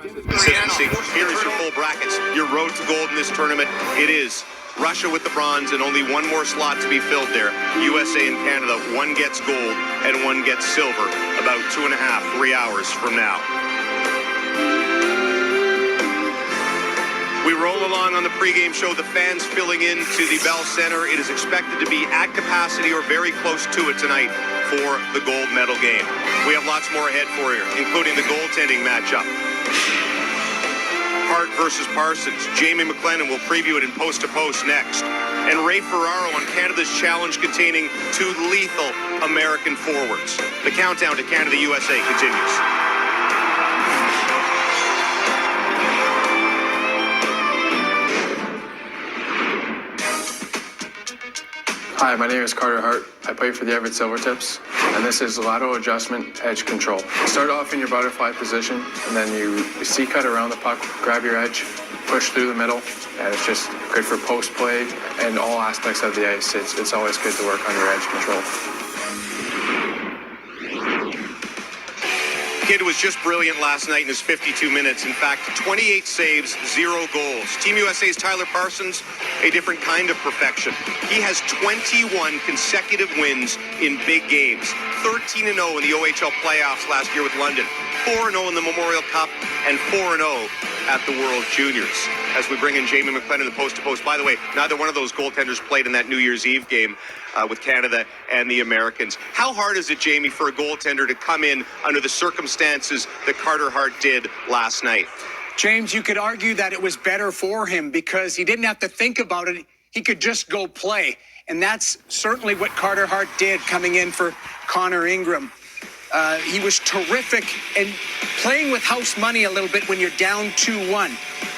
Consistency. Here is your full brackets. Your road to gold in this tournament. It is Russia with the bronze and only one more slot to be filled there. USA and Canada. One gets gold and one gets silver about 2.5, 3 hours from now. We roll along on the pregame show, the fans filling into the Bell Center. It is expected to be at capacity or very close to it tonight for the gold medal game. We have lots more ahead for you, including the goaltending matchup. Hart versus Parsons. Jamie McLennan will preview it in Post to Post next. And Ray Ferraro on Canada's challenge containing two lethal American forwards. The countdown to Canada-USA continues. Hi, my name is Carter Hart. I play for the Everett Silvertips, and this is lateral adjustment edge control. Start off in your butterfly position, and then you C-cut around the puck, grab your edge, push through the middle, and it's just good for post play and all aspects of the ice. It's always good to work on your edge control. Kid was just brilliant last night in his 52 minutes. In fact, 28 saves, 0 goals. Team USA's Tyler Parsons, a different kind of perfection. He has 21 consecutive wins in big games. 13-0 in the OHL playoffs last year with London. 4-0 in the Memorial Cup and 4-0 at the World Juniors. As we bring in Jamie McLennan, the post-to-post. By the way, neither one of those goaltenders played in that New Year's Eve game with Canada and the Americans. How hard is it, Jamie, for a goaltender to come in under the circumstances that Carter Hart did last night? James, you could argue that it was better for him because he didn't have to think about it. He could just go play. And that's certainly what Carter Hart did coming in for Connor Ingram. He was terrific and playing with house money a little bit when you're down 2-1.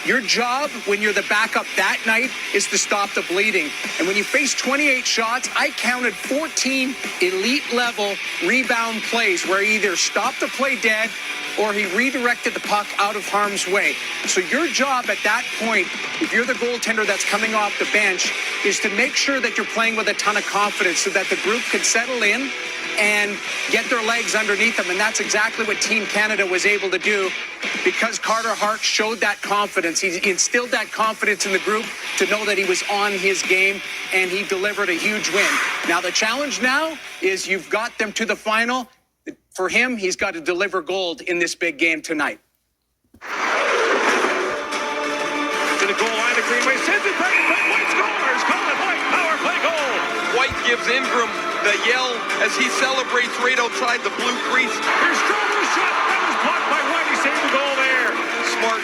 Your job when you're the backup that night is to stop the bleeding. And when you face 28 shots, I counted 14 elite-level rebound plays where he either stopped the play dead or he redirected the puck out of harm's way. So your job at that point, if you're the goaltender that's coming off the bench, is to make sure that you're playing with a ton of confidence so that the group can settle in and get their legs underneath them. And that's exactly what Team Canada was able to do because Carter Hart showed that confidence. He instilled that confidence in the group to know that he was on his game, and he delivered a huge win. Now, the challenge now is you've got them to the final. For him, he's got to deliver gold in this big game tonight. To the goal line, the Greenway sends it back. White scores. Colin White, power play goal. White gives Ingram the yell as he celebrates right outside the blue crease. Here's Stromer's shot. That was blocked by White. He saved the goal there. Smart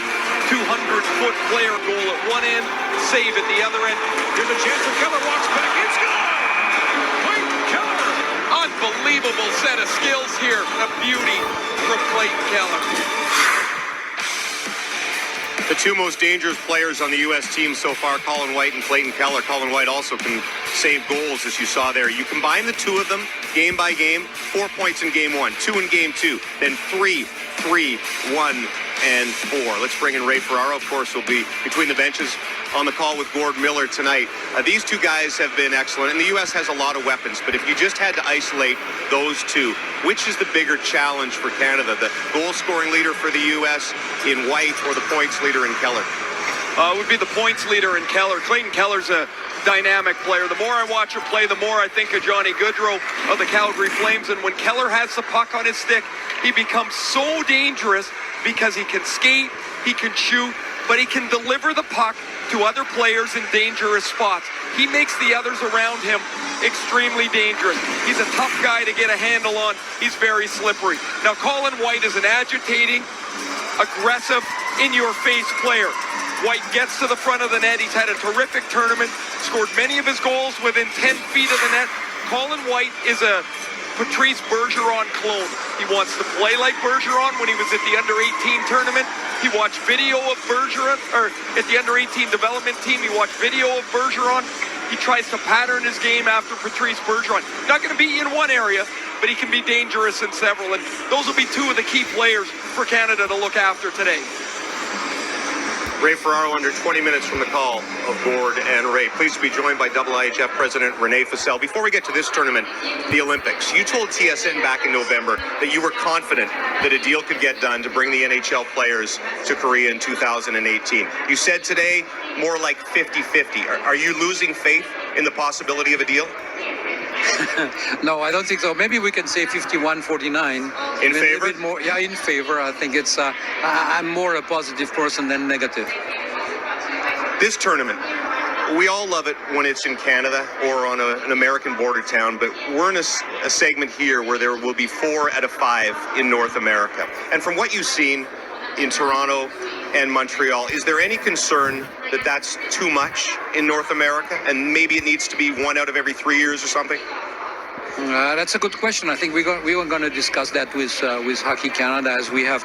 200-foot player goal at one end, save at the other end. Here's a chance for Keller. Walks back. It's gone. Clayton Keller. Unbelievable set of skills here. A beauty from Clayton Keller. The two most dangerous players on the U.S. team so far, Colin White and Clayton Keller. Colin White also can save goals, as you saw there. You combine the two of them game by game, 4 points in game 1, 2 in game 2, then 3, 1, and 4. Let's bring in Ray Ferraro, of course, will be between the benches on the call with Gord Miller tonight. These two guys have been excellent, and the U.S. has a lot of weapons, but if you just had to isolate those two, which is the bigger challenge for Canada, the goal-scoring leader for the U.S. in White or the points leader in Keller? It would be the points leader in Keller. Clayton Keller's a dynamic player. The more I watch him play, the more I think of Johnny Gaudreau of the Calgary Flames, and when Keller has the puck on his stick, he becomes so dangerous because he can skate, he can shoot, but he can deliver the puck to other players in dangerous spots. He makes the others around him extremely dangerous. He's a tough guy to get a handle on. He's very slippery. Now, Colin White is an agitating, aggressive, in-your-face player. White gets to the front of the net. He's had a terrific tournament, scored many of his goals within 10 feet of the net. Colin White is a Patrice Bergeron clone. He wants to play like Bergeron when he was at the under-18 tournament. He watched video of Bergeron, or at the under-18 development team, he watched video of Bergeron. He tries to pattern his game after Patrice Bergeron. Not going to beat you in one area, but he can be dangerous in several. And those will be two of the key players for Canada to look after today. Ray Ferraro under 20 minutes from the call of Gord and Ray. Pleased to be joined by IIHF President Renee Fossell. Before we get to this tournament, the Olympics, you told TSN back in November that you were confident that a deal could get done to bring the NHL players to Korea in 2018. You said today more like 50-50. Are you losing faith in the possibility of a deal? No, I don't think so. Maybe we can say 51-49. In Maybe favor? a bit more, yeah, in favor. I think it's. I'm more a positive person than negative. This tournament, we all love it when it's in Canada or on an American border town, but we're in a segment here where there will be 4 out of 5 in North America. And from what you've seen in Toronto and Montreal, is there any concern that that's too much in North America and maybe it needs to be 1 out of every 3 years or something? That's a good question. I think we were going to discuss that with Hockey Canada as we have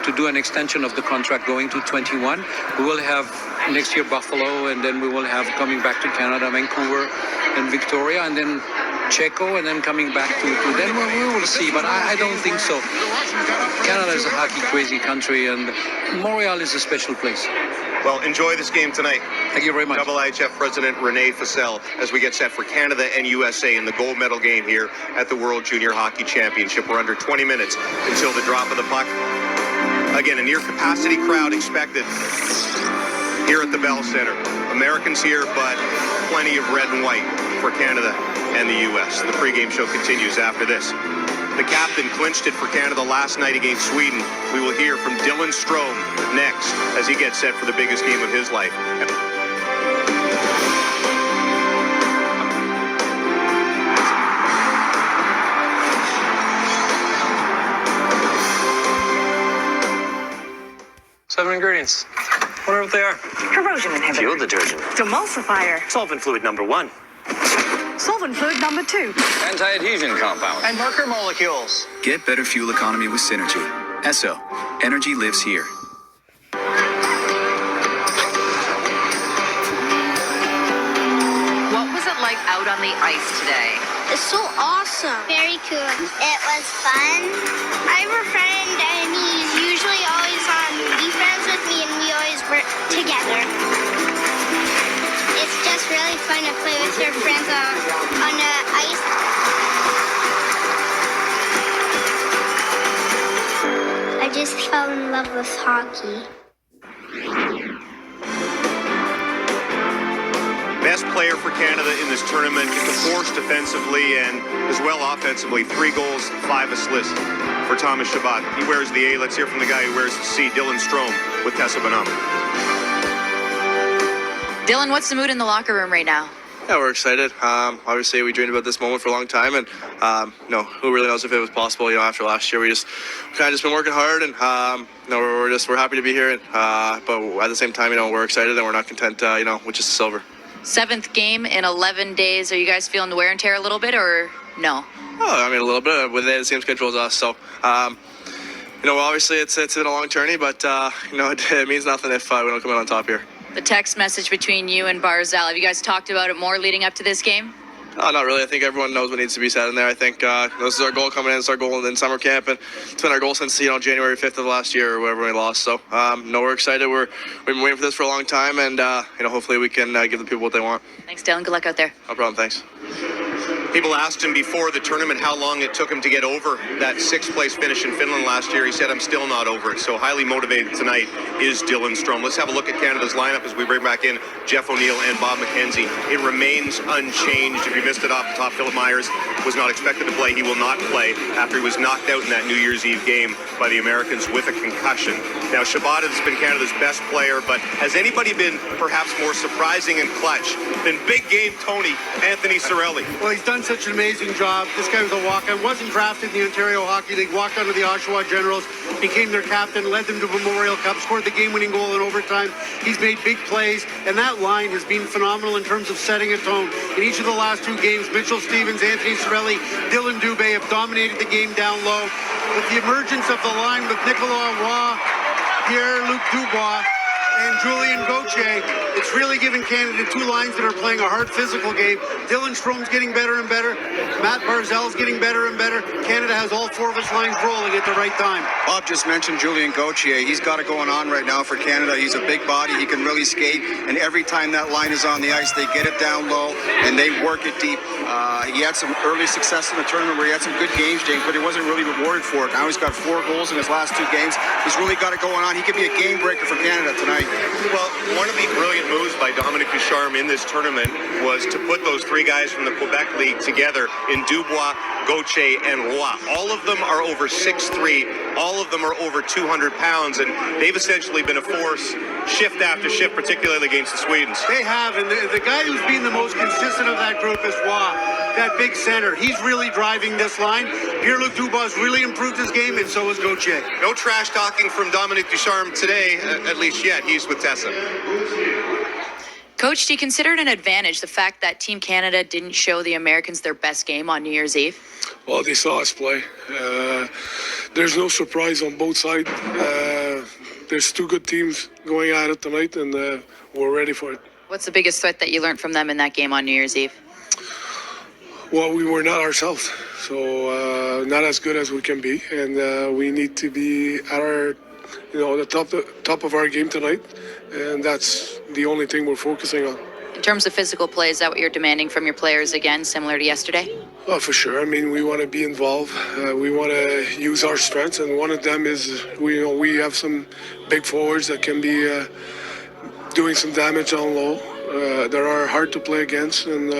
to do an extension of the contract going to 21. We will have next year Buffalo, and then we will have coming back to Canada, Vancouver and Victoria, and then Checo, and then coming back to then we will see. But I don't think so. Canada is a hockey crazy country, and Montreal is a special place. Well, enjoy this game tonight. Thank you very much. IIHF President Renee Fossell as we get set for Canada and USA in the gold medal game here at the World Junior Hockey Championship. We're under 20 minutes until the drop of the puck. Again, a near capacity crowd expected here at the Bell Center. Americans here, but plenty of red and white for Canada and the US. The pregame show continues after this. The captain clinched it for Canada last night against Sweden. We will hear from Dylan Strome next as he gets set for the biggest game of his life. Seven ingredients. Wonder what they are. Corrosion inhibitor. Fuel detergent. Demulsifier. Solvent fluid number 1. Solvent fluid number 2. Anti-adhesion compound. And marker molecules. Get better fuel economy with Synergy. Esso. Energy lives here. What was it like out on the ice today? It's so awesome. Very cool. It was fun. I have a friend and he's usually always on defense with me and we always work together. It's just really fun to play with your friends on the ice. I just fell in love with hockey. Best player for Canada in this tournament, is a force defensively and as well offensively. 3 goals, 5 assists for Thomas Chabot. He wears the A. Let's hear from the guy who wears the C, Dylan Strome with Tessa Bonhomme. Dylan, what's the mood in the locker room right now? Yeah, we're excited. Obviously, we dreamed about this moment for a long time, and who really knows if it was possible? After last year, we kind of been working hard, and we're happy to be here. But at the same time, we're excited and we're not content, with just the silver. 7th game in 11 days. Are you guys feeling the wear and tear a little bit, or no? Oh, I mean, a little bit. With the same schedule as us, so. Obviously, it's been a long journey, but it means nothing if we don't come out on top here. The text message between you and Barzal, have you guys talked about it more leading up to this game? Not really. I think everyone knows what needs to be said in there. I think this is our goal coming in. It's our goal in summer camp, and it's been our goal since January 5th of last year, or wherever we lost. So, we're excited. We've been waiting for this for a long time, and hopefully we can give the people what they want. Thanks, Dylan. Good luck out there. No problem. Thanks. People asked him before the tournament how long it took him to get over that 6th place finish in Finland last year. He said, I'm still not over it. So highly motivated tonight is Dylan Strome. Let's have a look at Canada's lineup as we bring back in Jeff O'Neill and Bob McKenzie. It remains unchanged. If you missed it off the top, Philip Myers was not expected to play. He will not play after he was knocked out in that New Year's Eve game by the Americans with a concussion. Now, Chabot has been Canada's best player, but has anybody been perhaps more surprising and clutch than big game Tony Anthony Cirelli? Well, he's done such an amazing job. This guy was a walk-on, wasn't drafted in the Ontario Hockey League, walked onto the Oshawa Generals, became their captain, led them to Memorial Cup, scored the game-winning goal in overtime. He's made big plays, and that line has been phenomenal in terms of setting a tone. In each of the last 2 games, Mitchell Stevens, Anthony Cirelli, Dylan Dubé have dominated the game down low. With the emergence of the line with Nicolas Roy, Pierre-Luc Dubois, and Julian Gauthier. It's really given Canada two lines that are playing a hard physical game. Dylan Strome's getting better and better. Matt Barzal's getting better and better. Canada has all four of its lines rolling at the right time. Bob just mentioned Julian Gauthier. He's got it going on right now for Canada. He's a big body. He can really skate. And every time that line is on the ice, they get it down low and they work it deep. He had some early success in the tournament where he had some good games, James, but he wasn't really rewarded for it. Now he's got 4 goals in his last 2 games. He's really got it going on. He could be a game breaker for Canada tonight. Well, one of the brilliant moves by Dominic Ducharme in this tournament was to put those 3 guys from the Quebec League together in Dubois, Gauthier, and Roy. All of them are over 6'3". All of them are over 200 pounds, and they've essentially been a force shift after shift, particularly against the Swedes. They have, and the guy who's been the most consistent of that group is Roy, that big center. He's really driving this line. Pierre-Luc Dubois really improved his game, and so has Gauthier. No trash talking from Dominic Ducharme today, at least yet. He's with Tessa. Coach, do you consider it an advantage the fact that Team Canada didn't show the Americans their best game on New Year's Eve? Well, they saw us play. There's no surprise on both sides. There's 2 good teams going at it tonight, and we're ready for it. What's the biggest threat that you learned from them in that game on New Year's Eve? Well, we were not ourselves, so not as good as we can be, and we need to be at our, the top of our game tonight, and that's the only thing we're focusing on. In terms of physical play, is that what you're demanding from your players again, similar to yesterday? Oh, for sure. I mean, we want to be involved. We want to use our strengths, and one of them is we have some big forwards that can be doing some damage on low. That are hard to play against, and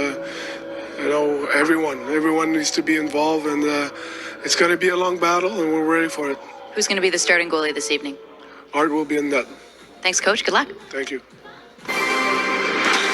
everyone needs to be involved, and it's going to be a long battle, and we're ready for it. Who's going to be the starting goalie this evening? Art will be in net. Thanks, Coach. Good luck. Thank you.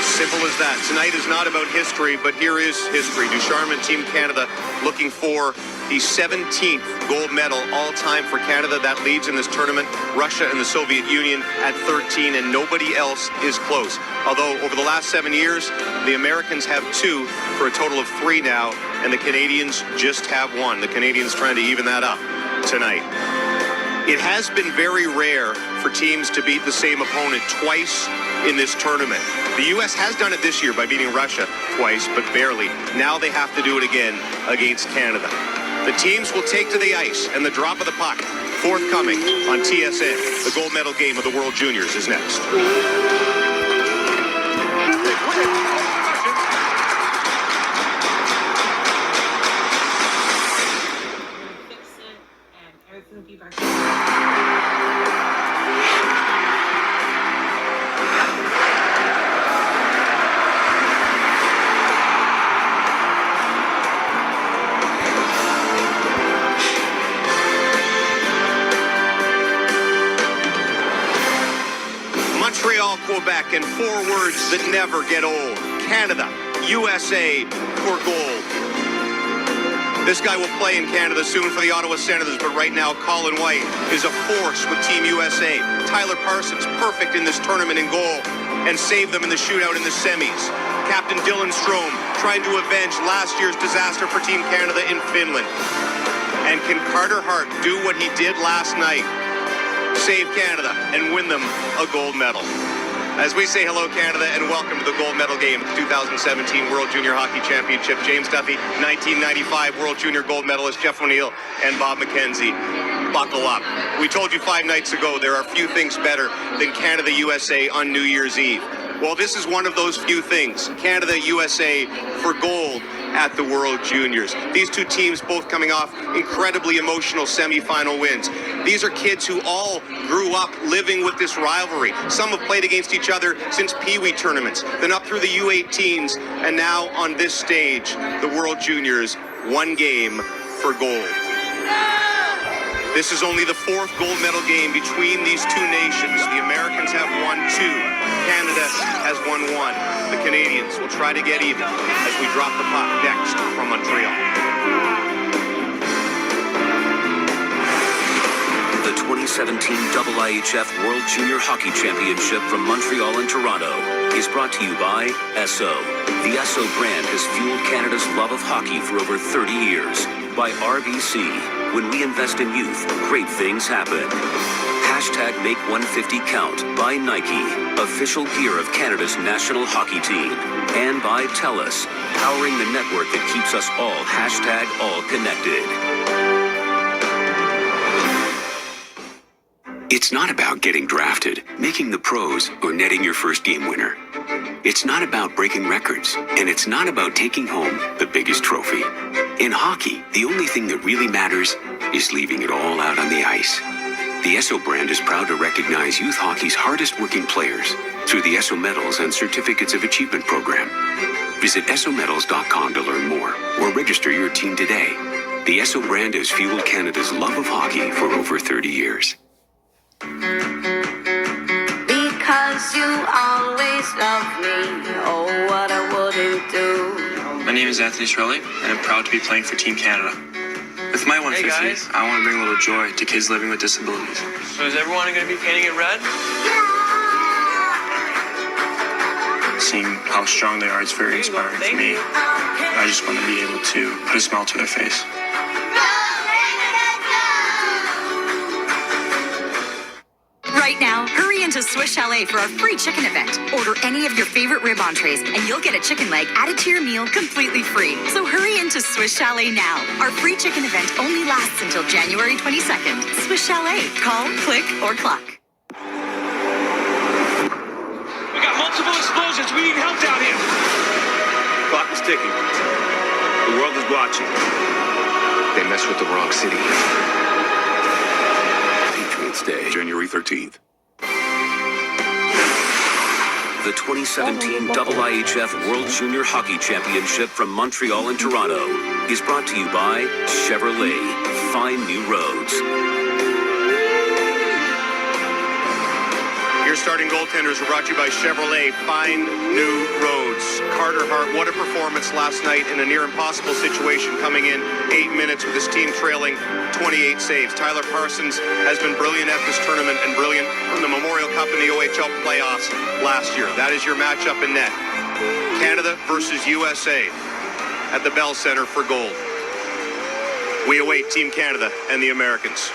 Simple as that. Tonight is not about history, but here is history. Ducharme and Team Canada looking for the 17th gold medal all-time for Canada. That leads in this tournament Russia and the Soviet Union at 13, and nobody else is close. Although over the last 7 years, the Americans have 2 for a total of 3 now, and the Canadians just have 1. The Canadians trying to even that up tonight. It has been very rare for teams to beat the same opponent twice in this tournament. The U.S. has done it this year by beating Russia twice, but barely. Now they have to do it again against Canada. The teams will take to the ice, and the drop of the puck forthcoming on TSN. The gold medal game of the World Juniors is next. Montreal, Quebec, and 4 words that never get old. Canada, USA for gold. This guy will play in Canada soon for the Ottawa Senators, but right now Colin White is a force with Team USA. Tyler Parsons, perfect in this tournament in goal, and saved them in the shootout in the semis. Captain Dylan Strome trying to avenge last year's disaster for Team Canada in Finland. And can Carter Hart do what he did last night? Save Canada and win them a gold medal. As we say hello, Canada, and welcome to the gold medal game, 2017 World Junior Hockey Championship. James Duffy, 1995 World Junior gold medalist Jeff O'Neill and Bob McKenzie. Buckle up. We told you 5 nights ago there are few things better than Canada-USA on New Year's Eve. Well, this is one of those few things. Canada-USA for gold at the World Juniors. These 2 teams both coming off incredibly emotional semifinal wins. These are kids who all grew up living with this rivalry. Some have played against each other since Pee-wee tournaments, then up through the U18s, and now on this stage, the World Juniors, 1 game for gold. This is only the 4th gold medal game between these 2 nations. The Americans have won 2. Canada has won 1. The Canadians will try to get even as we drop the puck next from Montreal. The 2017 IIHF World Junior Hockey Championship from Montreal and Toronto is brought to you by Esso. The Esso brand has fueled Canada's love of hockey for over 30 years. By RBC. When we invest in youth, great things happen. #Make150Count by Nike, official gear of Canada's national hockey team. And by TELUS, powering the network that keeps us all #all connected. It's not about getting drafted, making the pros, or netting your first game winner. It's not about breaking records, and it's not about taking home the biggest trophy. In hockey, the only thing that really matters is leaving it all out on the ice. The Esso brand is proud to recognize youth hockey's hardest working players through the Esso Medals and Certificates of Achievement program. Visit EssoMedals.com to learn more or register your team today. The Esso brand has fueled Canada's love of hockey for over 30 years. Because you always loved me, oh, what I wouldn't do. My name is Anthony Shirley, and I'm proud to be playing for Team Canada. With my 150, I want to bring a little joy to kids living with disabilities. So is everyone going to be painting it red? Seeing how strong they are is very inspiring for me. I just want to be able to put a smile to their face. Right now, hurry into Swiss Chalet for our free chicken event. Order any of your favorite rib entrees, and you'll get a chicken leg added to your meal completely free. So hurry into Swiss Chalet now. Our free chicken event only lasts until January 22nd. Swiss Chalet. Call, click, or clock. We got multiple explosions. We need help down here. Clock is ticking. The world is watching. They messed with the wrong city. Patriots Day, January 13th. The 2017 IIHF World Junior Hockey Championship from Montreal and Toronto is brought to you by Chevrolet. Find new roads. Your starting goaltenders are brought to you by Chevrolet. Find new roads. Carter Hart, what a performance last night in a near impossible situation, coming in 8 minutes with his team trailing 28 saves. Tyler Parsons has been brilliant at this tournament and brilliant from the Memorial Cup and the OHL playoffs last year. That is your matchup in net. Canada versus USA at the Bell Center for gold. We await Team Canada and the Americans.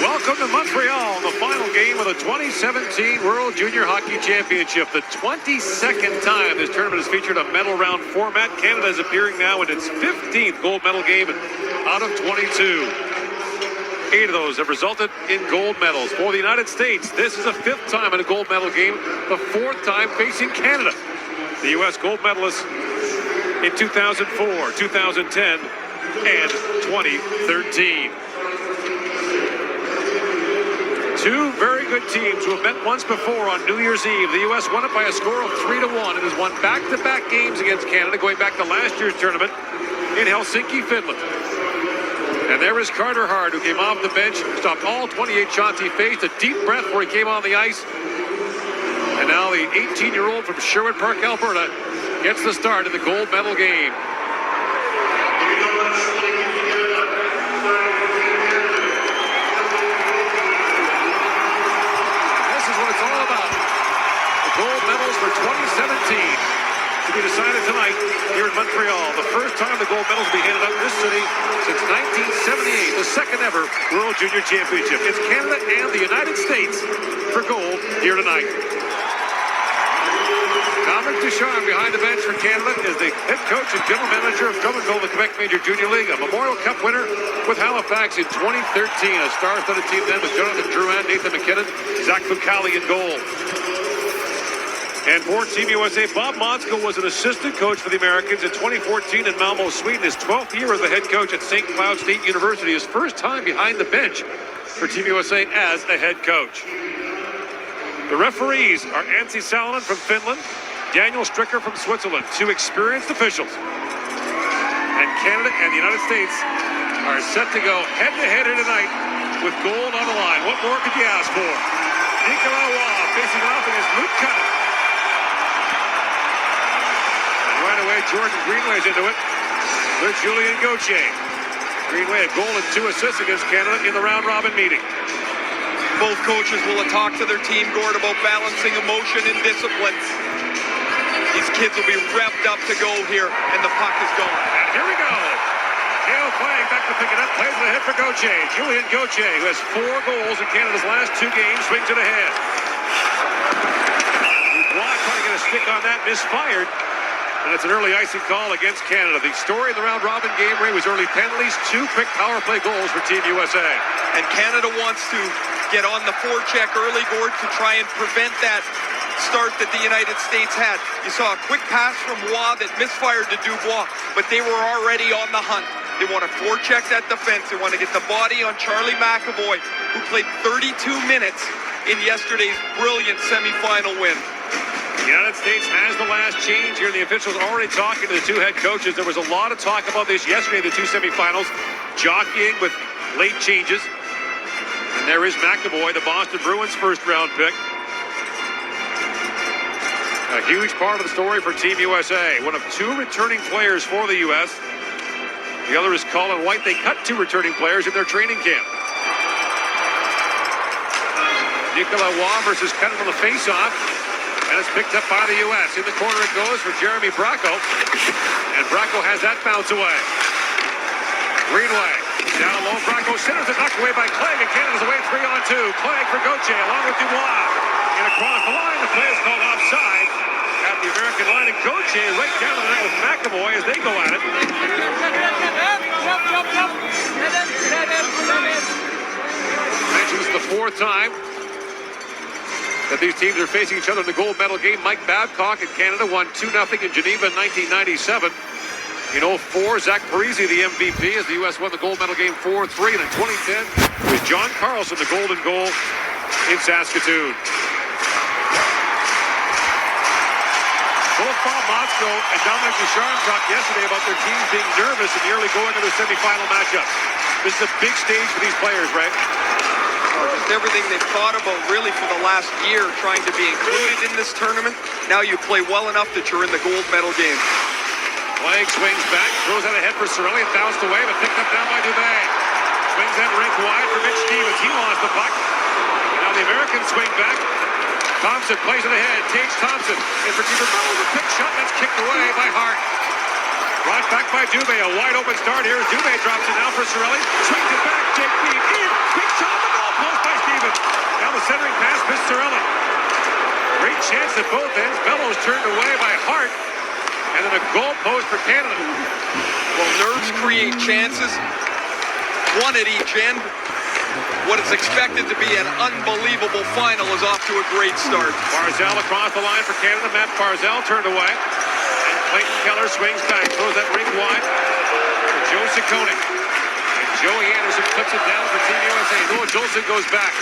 Welcome to Montreal, the final game of the 2017 World Junior Hockey Championship. The 22nd time this tournament has featured a medal round format. Canada is appearing now in its 15th gold medal game out of 22. 8 of those have resulted in gold medals. For the United States, this is the 5th time in a gold medal game, the 4th time facing Canada. The U.S. gold medalists in 2004, 2010, and 2013. Two very good teams who have met once before on New Year's Eve. The U.S. won it by a score of 3-1 and has won back-to-back games against Canada, going back to last year's tournament in Helsinki, Finland. And there is Carter Hart, who came off the bench, stopped all 28 shots he faced, a deep breath before he came on the ice. And now the 18-year-old from Sherwood Park, Alberta, gets the start in the gold medal game. Gold medals for 2017 to be decided tonight here in Montreal. The first time the gold medals will be handed out in this city since 1978, the second ever World Junior Championship. It's Canada and the United States for gold here tonight. Dominic Ducharme behind the bench for Canada is the head coach and general manager of Drummondville, the Quebec Major Junior League, a Memorial Cup winner with Halifax in 2013. A star-studded team then with Jonathan Drouin, Nathan McKinnon, Zach Fucali in goal. And for Team USA, Bob Motzko was an assistant coach for the Americans in 2014 in Malmo, Sweden. His 12th year as the head coach at St. Cloud State University. His first time behind the bench for Team USA as a head coach. The referees are Anssi Salonen from Finland, Daniel Stricker from Switzerland, two experienced officials. And Canada and the United States are set to go head-to-head here tonight with gold on the line. What more could you ask for? Nicolas Roy facing off against Luke Cunningham. And right away, Jordan Greenway's into it with Julien Gauthier. Greenway a goal and 2 assists against Canada in the round-robin meeting. Both coaches will talk to their team, Gord, about balancing emotion and discipline. These kids will be revved up to go here, and the puck is gone. And here we go. Cale Clague back to pick it up, plays it ahead for Gauthier. Julien Gauthier, who has 4 goals in Canada's last 2 games, swings it ahead. Dubois trying to get a stick on that, misfired. And it's an early icing call against Canada. The story of the round-robin game, Ray, was early penalties, 2 quick power play goals for Team USA. And Canada wants to get on the forecheck early, Gord, to try and prevent that start that the United States had. You saw a quick pass from Roy that misfired to Dubois, but they were already on the hunt. They want to forecheck that defense. They want to get the body on Charlie McAvoy, who played 32 minutes in yesterday's brilliant semifinal win. The United States has the last change here. The officials already talking to the 2 head coaches. There was a lot of talk about this yesterday, the 2 semifinals, jockeying with late changes. And there is McAvoy, the Boston Bruins first-round pick. A huge part of the story for Team USA. One of 2 returning players for the U.S. The other is Colin White. They cut 2 returning players in their training camp. Nicolas Roy versus Cunningham on the face-off. And it's picked up by the U.S. In the corner it goes for Jeremy Bracco. And Bracco has that bounce away. Greenway down low. Bracco centers it, knocked away by Clague. And Canada's away 3-on-2. Clague for Gauthier along with Dubois. And across the line, the play is called offside at the American line. And Gauthier right down to the net with McAvoy as they go at it. Mentions this is the 4th time that these teams are facing each other in the gold medal game. Mike Babcock in Canada won 2-0 in Geneva in 1997. In 2004, Zach Parise, the MVP, as the U.S. won the gold medal game 4-3. And in 2010, it was John Carlson, the golden goal in Saskatoon. Both Bob Motzko and Dominic Ducharme talked yesterday about their teams being nervous in the early going of their semifinal matchup. This is a big stage for these players, right? Just everything they've thought about really for the last year, trying to be included in this tournament. Now you play well enough that you're in the gold medal game. Clague swings back, throws that ahead for Cirelli. It bounced away, but picked up down by Dubé. Swings that rink wide for Mitch Stevens. He lost the puck. Now the Americans swing back. Thompson plays it ahead. Tage Thompson in for Team Bellows. A pick shot that's kicked away by Hart. Brought back by Dubé. A wide open start here. Dubé drops it now for Cirelli. Swings it back. Jake Beam in. Big shot on the goal post by Stevens. Now the centering pass missed Cirelli. Great chance at both ends. Bellows turned away by Hart. And then a goal post for Canada. Well, nerves create chances. 1 at each end. What is expected to be an unbelievable final is off to a great start. Barzal across the line for Canada. Matt Barzal turned away. And Clayton Keller swings back. Throws that rink wide for Joe Ciccone. And Joey Anderson puts it down for Team USA. Noah Jolson goes back.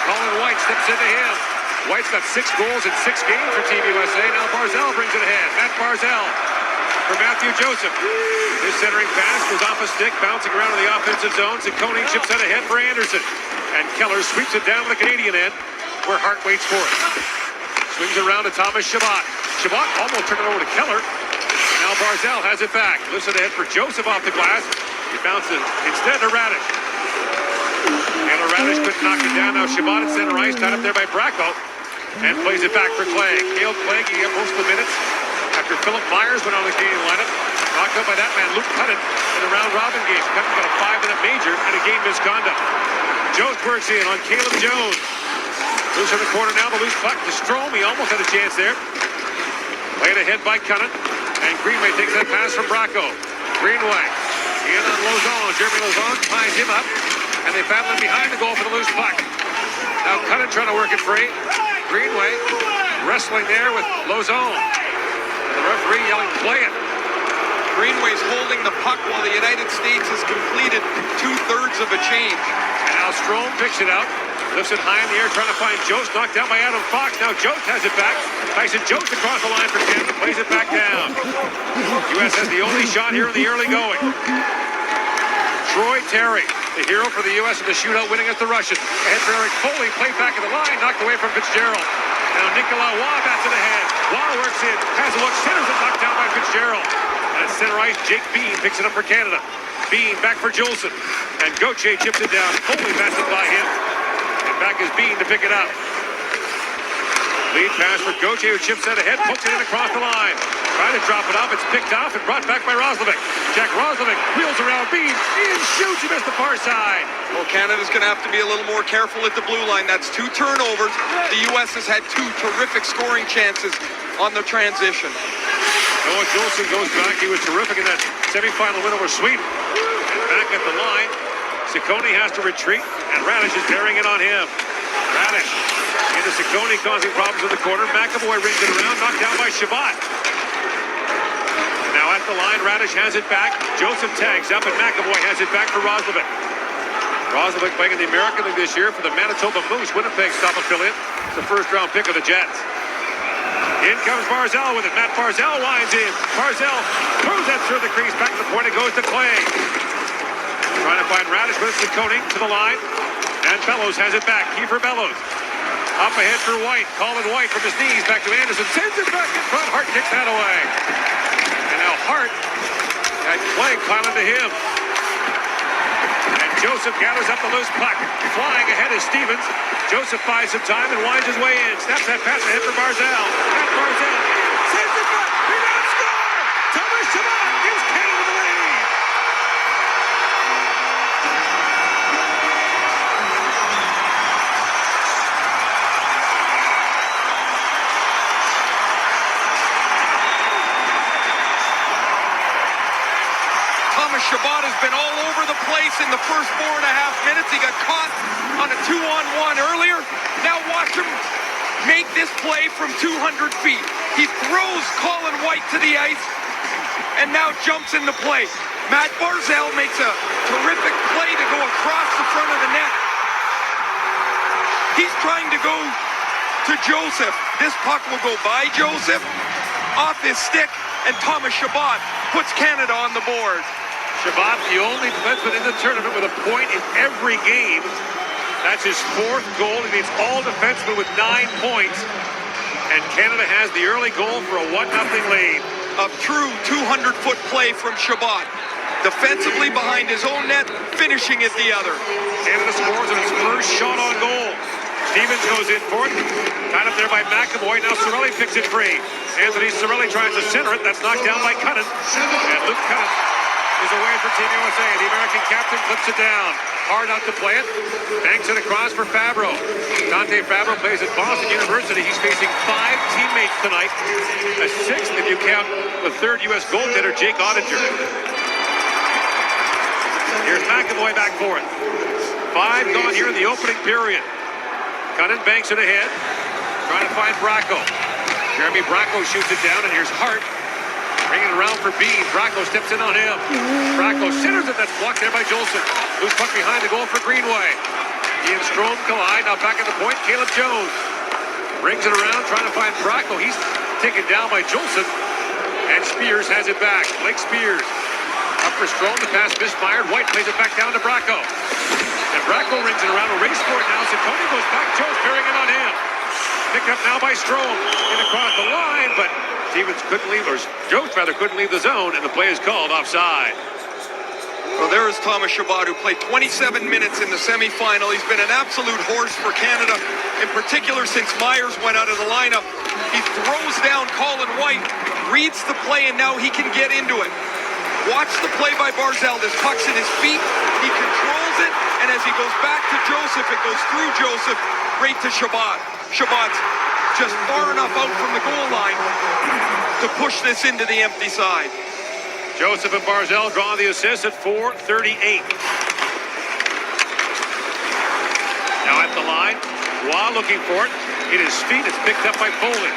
Colin White steps into him. White's got 6 goals in 6 games for Team USA. Now Barzal brings it ahead. Matt Barzal for Matthew Joseph. His centering pass was off a stick, bouncing around in the offensive zone. Ciccone chips it ahead for Anderson. And Keller sweeps it down to the Canadian end, where Hart waits for it. Swings it around to Thomas Chabot. Chabot almost turned it over to Keller. Now Barzal has it back. Lifts it ahead for Joseph off the glass. He bounces instead to Radish. And Radish couldn't knock it down. Now Chabot at center ice, tied up there by Bracco. And plays it back for Clague. Cale Clague, he got most of the minutes after Philip Myers went on the Canadian lineup. Knocked out by that man, Luke Cunningham, in the round-robin game. Cunningham got a 5-minute major and a game misconduct. Jones works in on Caleb Jones. Loose in the corner now, the loose puck to Strome. He almost had a chance there. Played ahead by Cunningham. And Greenway takes that pass from Bracco. Greenway in on Lauzon. Jeremy Lauzon ties him up. And they battle behind the goal for the loose puck. Now Cunningham trying to work it free. Greenway wrestling there with Lozone. And the referee yelling, play it. Greenway's holding the puck while the United States has completed 2/3 of a change. And now Strome picks it out. Lifts it high in the air, trying to find Jost. Knocked down by Adam Fox. Now Jost has it back. Tyson Jost across the line for Canada. Plays it back down. U.S. has the only shot here in the early going. Troy Terry, the hero for the U.S. in the shootout, winning against the Russians. Ahead for Eric Foley. Played back in the line. Knocked away from Fitzgerald. Now Nicolas Waugh back to the head. Waugh works in. Has a look. Centers it. Knocked down by Fitzgerald. And at center ice, Jake Bean picks it up for Canada. Bean back for Jolson. And Gauthier chips it down. Foley passed it by him. And back is Bean to pick it up. Lead pass for Gauthier, who chips that ahead, puts it in across the line. Trying to drop it off. It's picked off and brought back by Roslovic. Jack Roslovic wheels around Bean. Bean shoots. He missed the far side. Well, Canada's going to have to be a little more careful at the blue line. That's 2 turnovers. The U.S. has had 2 terrific scoring chances on the transition. Noah Jolson goes back. He was terrific in that semifinal win over Sweden. And back at the line, Ciccone has to retreat, and Radish is bearing it on him. Radish into Ciccone, causing problems in the corner. McAvoy rings it around, knocked down by Shabbat. Now at the line, Radish has it back. Joseph tags up, and McAvoy has it back for Roslovic. Roslovic playing in the American League this year for the Manitoba Moose, Winnipeg stop affiliate. It's the first-round pick of the Jets. In comes Barzal with it. Matt Barzal winds in. Barzal throws that through the crease. Back to the point. It goes to Clay. Trying to find Radish with Ciccone to the line. And Bellows has it back. Kiefer Bellows. Up ahead for White. Colin White from his knees. Back to Anderson. Sends it back in front. Hart kicks that away. And now Hart had Clay climbing to him. And Joseph gathers up the loose puck. Flying ahead is Stevens. Joseph buys some time and winds his way in. Snaps that pass ahead for Barzal. Matt Barzal sends it back. He does score! Thomas Chabot gives Canada the lead. Thomas Chabot has been all over the place in the first 4.5 minutes. He got caught on a 2-on-1 earlier. Now watch him make this play from 200 feet. He throws Colin White to the ice and now jumps into play. Matt Barzal makes a terrific play to go across the front of the net. He's trying to go to Joseph. This puck will go by Joseph, off his stick, and Thomas Chabot puts Canada on the board. Chabot, the only defenseman in the tournament with a point in every game. That's his 4th goal. He leads all defensemen with 9 points. And Canada has the early goal for a 1-0 lead. A true 200-foot play from Chabot. Defensively behind his own net, finishing at the other. Canada scores on its first shot on goal. Stevens goes in for it. Tied up there by McAvoy. Now Cirelli picks it free. Anthony Cirelli tries to center it. That's knocked down by Cunnin. And Luke Cunnin is away for Team USA. The American captain clips it down. Hard out to play it. Banks it across for Fabro. Dante Fabro plays at Boston University. He's facing 5 teammates tonight. A 6th if you count the 3rd U.S. goaltender, Jake Ottinger. Here's McAvoy back for it. 5 gone here in the opening period. Cunnin banks it ahead. Trying to find Bracco. Jeremy Bracco shoots it down, and here's Hart. Bringing it around for Bean. Bracco steps in on him. Bracco centers it. That's blocked there by Jolson. Loose puck behind the goal for Greenway. He and Strome collide. Now back at the point, Caleb Jones. Brings it around, trying to find Bracco. He's taken down by Jolson. And Spears has it back. Blake Spears. Up for Strome. The pass misfired. White plays it back down to Bracco. And Bracco rings it around. A race for it now. Ciccone goes back. Jones bearing it on him. Picked up now by Strome. In across the line, but Stevens couldn't leave, or Jones rather couldn't leave the zone, and the play is called offside. Well, there is Thomas Chabot, who played 27 minutes in the semifinal. He's been an absolute horse for Canada, in particular since Myers went out of the lineup. He throws down Colin White, reads the play, and now he can get into it. Watch the play by Barzal. This puck's in his feet. He controls it, and as he goes back to Joseph, it goes through Joseph, right to Chabot. Chabot's just far enough out from the goal line to push this into the empty side. Joseph and Barzal draw the assist at 4:38. Now at the line, Waugh looking for it. In his feet, it's picked up by Foley.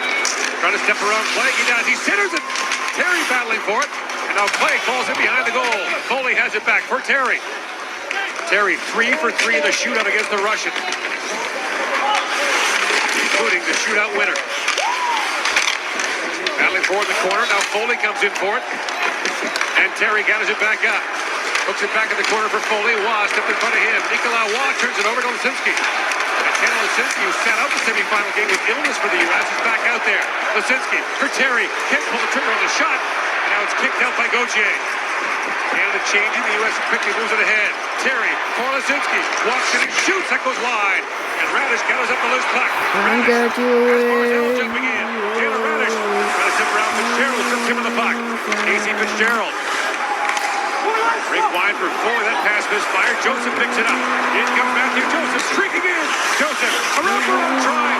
Trying to step around Clay. He does. He centers it. Terry battling for it. And now Clay falls in behind the goal. Foley has it back for Terry. Terry 3 for 3 in the shootout against the Russian, including the shootout winner. Battling for it in the corner. Now Foley comes in for it. And Terry gathers it back up. Hooks it back in the corner for Foley. Waugh stepped in front of him. Nikolai Waugh turns it over to Lisinski. And Tanner Lisinski, who sat out the semifinal game with illness for the U.S., is back out there. Lisinski for Terry. Can't pull the trigger on the shot. And now it's kicked out by Gauthier. Canada changing. The U.S. quickly moves it ahead. Terry for Lisinski. Walks in and shoots. That goes wide. And Radish gathers up the loose puck. I'm gonna do it. Jumping in. Taylor Radish trying to tip around Fitzgerald. Strips him of the puck. Casey Fitzgerald. Break wide for Foley. That pass misfired. Joseph picks it up. In comes Matthew Joseph. Streaking in. Joseph. Around for a try.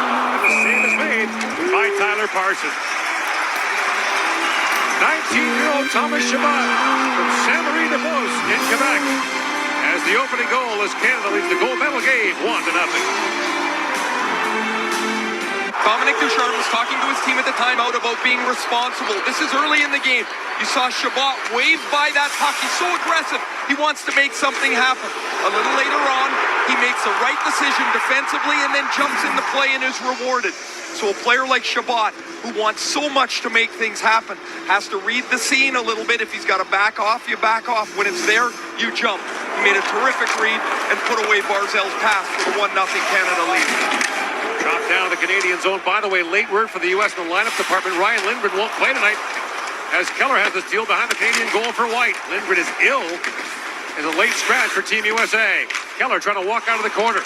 And the save is made by Tyler Parsons. 19-year-old Thomas Chabot from Saint-Marie-de-Beauce in Quebec as the opening goal as Canada leads the gold medal game 1-0. Dominic Ducharme was talking to his team at the timeout about being responsible. This is early in the game. You saw Chabot wave by that puck. He's so aggressive. He wants to make something happen. A little later on, he makes the right decision defensively and then jumps into play and is rewarded. So a player like Chabot, who wants so much to make things happen, has to read the scene a little bit. If he's got to back off, you back off. When it's there, you jump. He made a terrific read and put away Barzal's pass for the 1-0 Canada lead. Dropped down to the Canadian zone. By the way, late word for the U.S. in the lineup department. Ryan Lindgren won't play tonight as Keller has the steal behind the Canadian goal for White. Lindgren is ill. Is a late scratch for Team USA. Keller trying to walk out of the corner.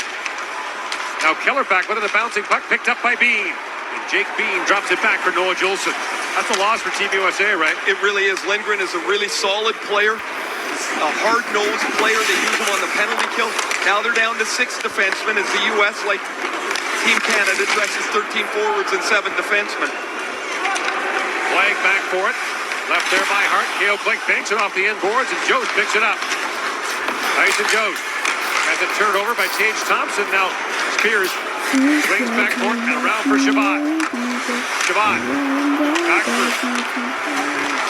Now Keller back with it. The bouncing puck picked up by Bean. And Jake Bean drops it back for Noah Juleson. That's a loss for Team USA, right? It really is. Lindgren is a really solid player. A hard-nosed player. They use him on the penalty kill. Now they're down to 6 defensemen as the U.S., like Team Canada, dresses 13 forwards and 7 defensemen. Flag back for it. Left there by Hart. Cale Blake banks it off the end boards, and Jost picks it up. Tyson Jost has it turned over by Tage Thompson. Now Spears swings back for it and around for Chabot. Chabot back for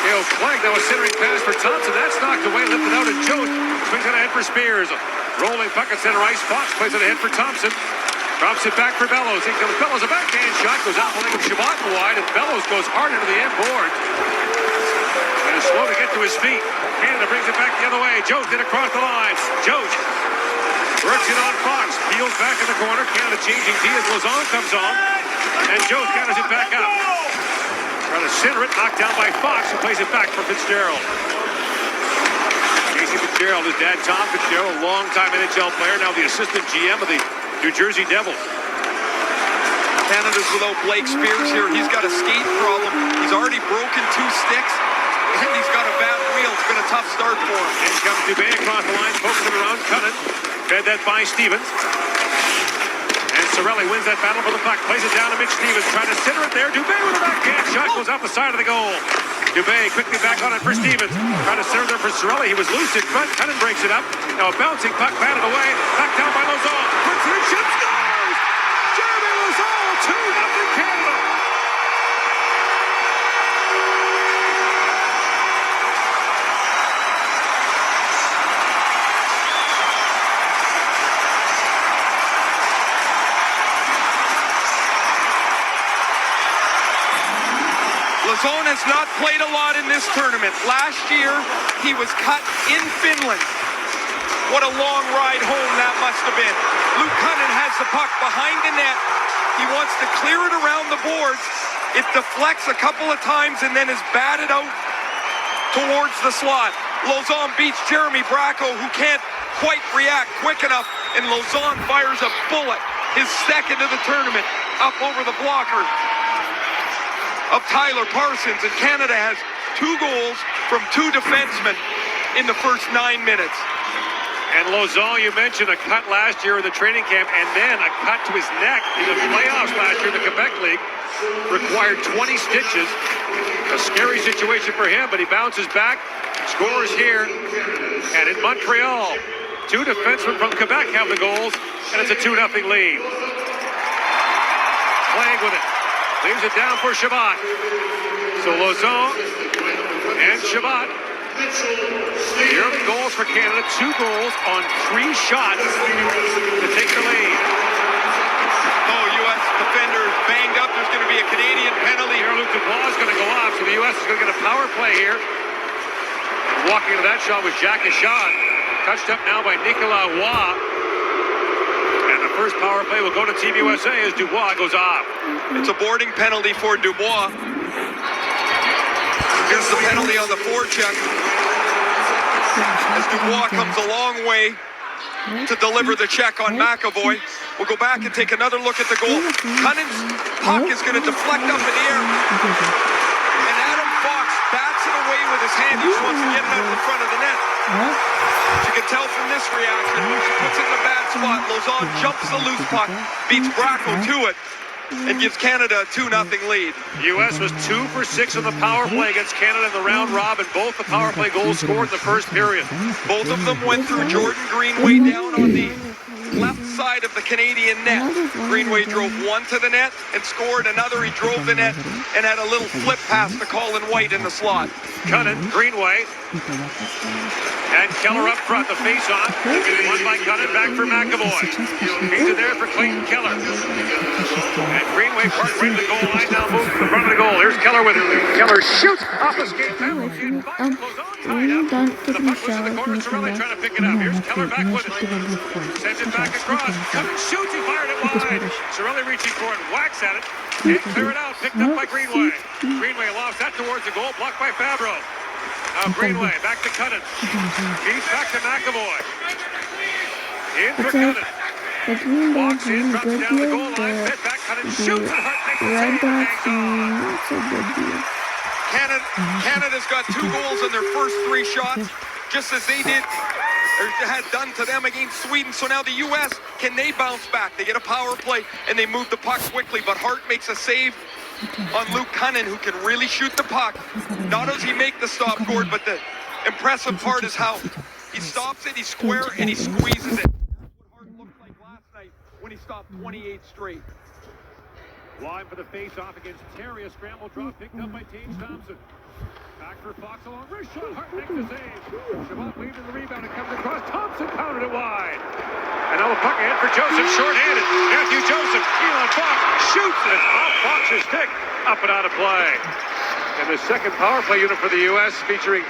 Cale Blake. Now a centering pass for Thompson. That's knocked away, lifted out, and Jost swings it ahead for Spears. Rolling puck at center ice. Fox plays it ahead for Thompson. Drops it back for Bellows. In comes Bellows. A backhand shot goes out the leg of Chabot wide, and Bellows goes hard into the end board. And is slow to get to his feet. Canada brings it back the other way. Jost did across the line. Jost works it on Fox. Peels back in the corner. Canada changing D as Lauzon comes on. And Jost gathers it back up. Trying to center it. Knocked down by Fox, who plays it back for Fitzgerald. Casey Fitzgerald, his dad Tom Fitzgerald, a longtime NHL player, now the assistant GM of the New Jersey Devils. Canada's without Blake Spears here. He's got a skate problem. He's already broken 2 sticks, and he's got a bad wheel. It's been a tough start for him. In comes Dubé across the line, pokes it around Cunnin. Fed that by Stevens. And Cirelli wins that battle for the puck. Plays it down to Mitch Stevens, trying to center it there. Dubé with a backhand shot goes off the side of the goal. Dubé quickly back on it for Stevens. Trying to center there for Cirelli. He was loose in front. Cunnin breaks it up. Now a bouncing puck batted away. Back down by Lauzon. Puts it in, shoots, scores! Jeremy Lauzon, 2-0 Canada. Lauzon has not played a lot in this tournament. Last year, he was cut in Finland. What a long ride home that must have been. Luke Cunnin has the puck behind the net. He wants to clear it around the boards. It deflects a couple of times and then is batted out towards the slot. Lauzon beats Jeremy Bracco, who can't quite react quick enough, and Lauzon fires a bullet, his second of the tournament, up over the blocker of Tyler Parsons, and Canada has 2 goals from 2 defensemen in the first 9 minutes. And Lauzon, you mentioned a cut last year in the training camp, and then a cut to his neck in the playoffs last year in the Quebec League. Required 20 stitches. A scary situation for him, but he bounces back, scores here. And in Montreal, 2 defensemen from Quebec have the goals, and it's a 2-0 lead. Winnipeg with it. Leaves it down for Chabot. So Lauzon and Chabot. The early goals for Canada, 2 goals on 3 shots to take the lead. Oh, U.S. defenders banged up. There's going to be a Canadian penalty. Pierre-Luc Dubois is going to go off, so the U.S. is going to get a power play here. Walking into that shot was Jack Echad. Touched up now by Nicolas Roy. And the first power play will go to Team USA as Dubois goes off. It's a boarding penalty for Dubois. Here's the penalty on the forecheck. As Dubois comes a long way to deliver the check on McAvoy. We'll go back and take another look at the goal. Cunning's puck is going to deflect up in the air. And Adam Fox bats it away with his hand. He just wants to get it out in front of the net. As you can tell from this reaction, he puts it in a bad spot. Lauzon jumps the loose puck, beats Bracco to it, and gives Canada a 2-0 lead. U.S. was 2 for 6 on the power play against Canada in the round robin. Both the power play goals scored in the first period. Both of them went through Jordan Greenway down on the left side of the Canadian net. Greenway drove one to the net and scored another. He drove the net and had a little flip pass to Colin White in the slot. Cunnin, Greenway, and Keller up front. The face-off. Won by Cunnin, back for McAvoy. He's in there for Clayton Keller. And Greenway parked right at the goal line, now moves to the front of the goal. Here's Keller with it. Keller shoots off the skate. The puck was in the corner. Cirelli trying to pick it up. Here's Keller back with it. Sends it back across. Cunnin shoots. He fired it wide. Cirelli reaching for it. Whacks at it. And clear it out. Picked up by Greenway. Greenway lofts that towards the goal. Blocked by Fabro. Now Greenway back to Cunnin. He's back to McAvoy. In for Cunnin. Walks in, drops down the goal line. Fed back. Cunnin shoots. And Hart makes the save. Hangs on. Canada's got 2 goals in their first 3 shots, just as they did or had done to them against Sweden. So now the U.S., can they bounce back? They get a power play and they move the puck quickly, but Hart makes a save on Luke Cunnin, who can really shoot the puck. Not does he make the stop, Gord, but the impressive part is how he stops it, he's square, and he squeezes it. That's what Hart looked like last night when he stopped 28 straight. Line for the face-off against Terry. A scramble drop picked up by Tage Thompson. Back for Fox along. Wrist shot. Hart makes the save. Chabot weaved in the rebound. It comes across. Thompson pounded it wide. And now the puck ahead for Joseph. Short-handed. Matthew Joseph. Elon Fox shoots. And it's off Fox's stick. Up and out of play. And the second power play unit for the U.S. featuring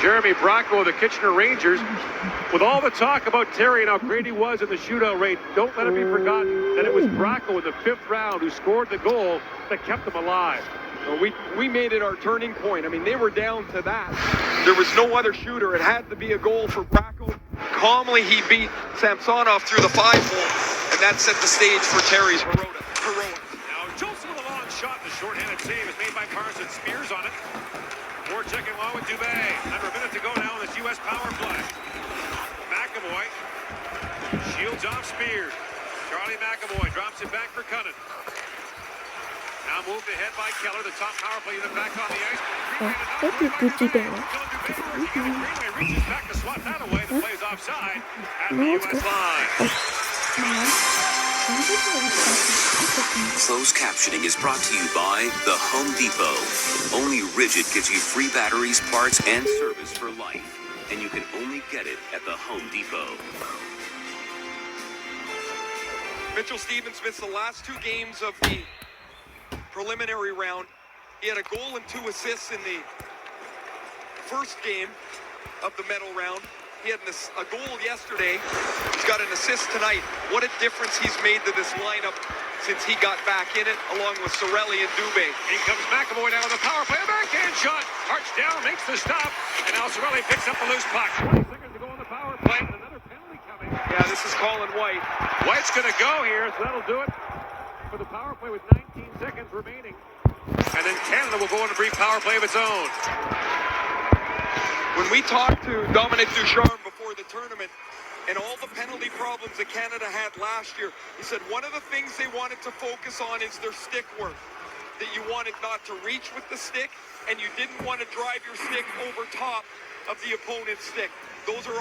Jeremy Bracco of the Kitchener Rangers. With all the talk about Terry and how great he was in the shootout rate, don't let it be forgotten that it was Bracco in the 5th round who scored the goal that kept them alive. We made it our turning point. I mean, they were down to that. There was no other shooter. It had to be a goal for Bracco. Calmly, he beat Samsonov through the 5-hole, and that set the stage for Terry's heroic. Now, Joseph with a long shot. The short-handed save is made by Carson. Spears on it. Four checking along with Dubé. Under a minute to go now in this U.S. power play. McAvoy shields off Spears. Charlie McAvoy drops it back for Cunnin. Now moved ahead by Keller, the top power play unit back on the ice. Greenway reaches back to swat that away. The play's offside at the U.S. line. Closed captioning is brought to you by The Home Depot. Only Rigid gives you free batteries, parts, and service for life. And you can only get it at The Home Depot. Mitchell Stevens missed the last 2 games of the preliminary round. He had a goal and 2 assists in the first game of the medal round. He had a goal yesterday. He's got an assist tonight. What a difference he's made to this lineup since he got back in it, along with Cirelli and Dubé. In comes McAvoy down on the power play. A backhand shot. Arch down, makes the stop. And now Cirelli picks up the loose puck. 20 seconds to go on the power play. And another penalty coming. Yeah, this is Colin White. White's going to go here, so that'll do it for the power play with 19 seconds remaining. And then Canada will go on a brief power play of its own. When we talked to Dominic Ducharme before the tournament and all the penalty problems that Canada had last year, he said one of the things they wanted to focus on is their stick work. That you wanted not to reach with the stick and you didn't want to drive your stick over top of the opponent's stick. Those are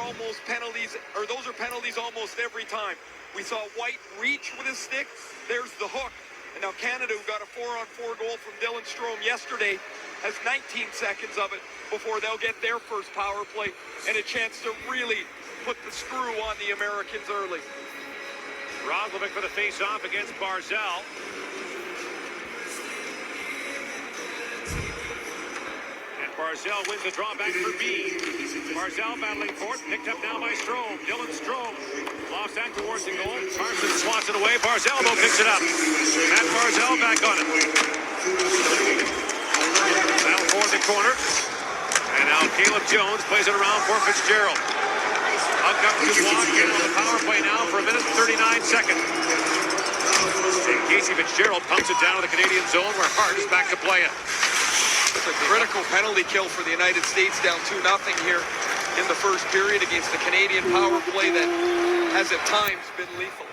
penalties almost every time. We saw White reach with his stick. There's the hook. And now Canada, who got a 4-on-4 goal from Dylan Strome yesterday, has 19 seconds of it before they'll get their first power play and a chance to really put the screw on the Americans early. Roslovic for the face-off against Barzal. And Barzal wins the draw back for B. Barzal battling for it, picked up now by Strome. Dylan Strome lost that towards the goal. Parsons swats it away. Barzal though picks it up. Matt Barzal back on it. Battle for the corner. And now Caleb Jones plays it around for Fitzgerald. Out comes Dubois again on the power play now for 1 minute and 39 seconds. And Casey Fitzgerald pumps it down to the Canadian zone where Hart is back to play it. It's a critical penalty kill for the United States, down 2-0 here in the first period against the Canadian power play that has at times been lethal.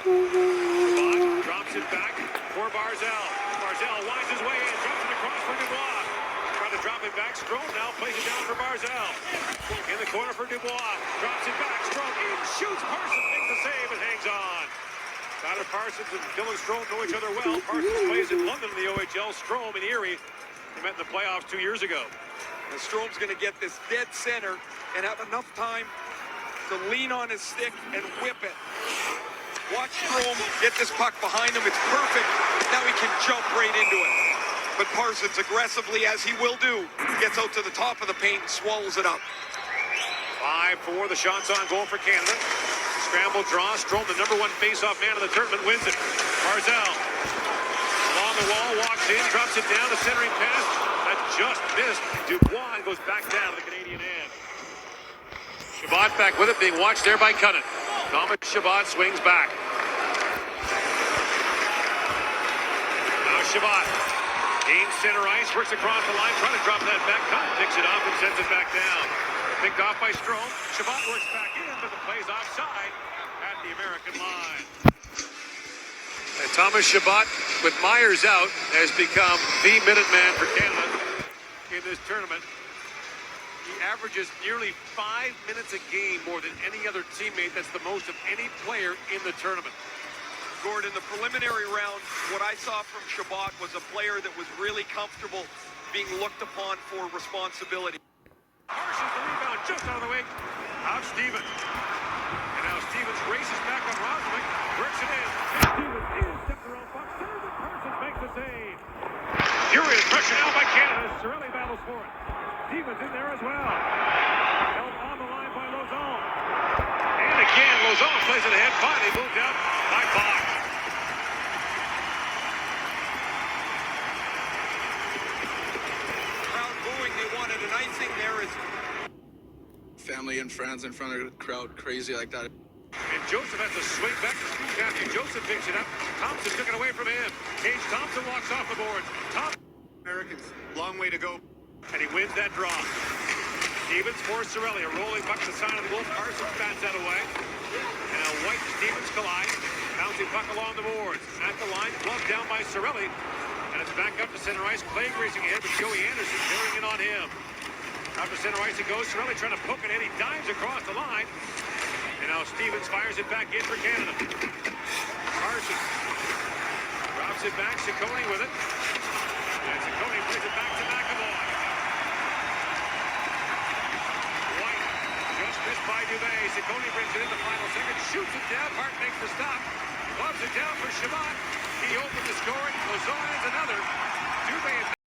Dubois drops it back for Barzal. Barzal winds his way in, drops it across for Dubois. Trying to drop it back. Strome now plays it down for Barzal. In the corner for Dubois. Drops it back. Strome in, shoots. Parsons makes the save and hangs on. Tyler Parsons and Dylan Strome know each other well. Parsons plays in London in the OHL. Strome in Erie. They met in the playoffs 2 years ago. And Strome's going to get this dead center and have enough time to lean on his stick and whip it. Watch Strome get this puck behind him. It's perfect. Now he can jump right into it. But Parsons, aggressively, as he will do, gets out to the top of the paint and swallows it up. 5-4, the shots on goal for Canada. Scramble draw. Strome, the #1 face-off man of the tournament, wins it. Barzal along the wall, walks in, drops it down, a centering pass that just missed. Dubois goes back down to the Canadian end. Chabot back with it, being watched there by Cunnin. Thomas Chabot swings back. Now Chabot gains center ice, works across the line, trying to drop that back. Cunnin picks it up and sends it back down. Picked off by Strome. Chabot works back in, but the play's offside at the American line. And Thomas Chabot, with Myers out, has become the Minuteman for Canada in this tournament. He averages nearly 5 minutes a game more than any other teammate. That's the most of any player in the tournament. Gordon, the preliminary round, what I saw from Chabot was a player that was really comfortable being looked upon for responsibility. Parsons the rebound just out of the wing. Out Stevens. And now Stevens races back on Roslovic, works it in. Stevens is stepped around box center, but Parsons makes the save. Furious pressure now by Canada. Cirelli battles for it. Stevens in there as well. Held on the line by Lauzon. And again, Lauzon plays it ahead. Finally moved out by Bach. Crowd booing, they wanted an icing there. Family and friends in front of the crowd, crazy like that. And Joseph has to swing back to school captain. Joseph picks it up. Thompson took it away from him. Tage Thompson walks off the board. Americans, long way to go. And he wins that draw. Stevens for Cirelli. A rolling puck to the side of the goal. Parsons bats that away. And now White and Stevens collide. Bouncing puck along the boards. At the line, gloved down by Cirelli. And it's back up to center ice. Clay racing ahead with Joey Anderson bearing in on him. Out to center ice it goes. Cirelli trying to poke it in. He dives across the line. And now Stevens fires it back in for Canada. Parsons drops it back. Ciccone with it. And Ciccone plays it back to McAvoy. White just missed by Dubé. Ciccone brings it in the final second. Shoots it down. Hart makes the stop. Loves it down for Chabot. He opened the scoring. Lauzon has another. Dubé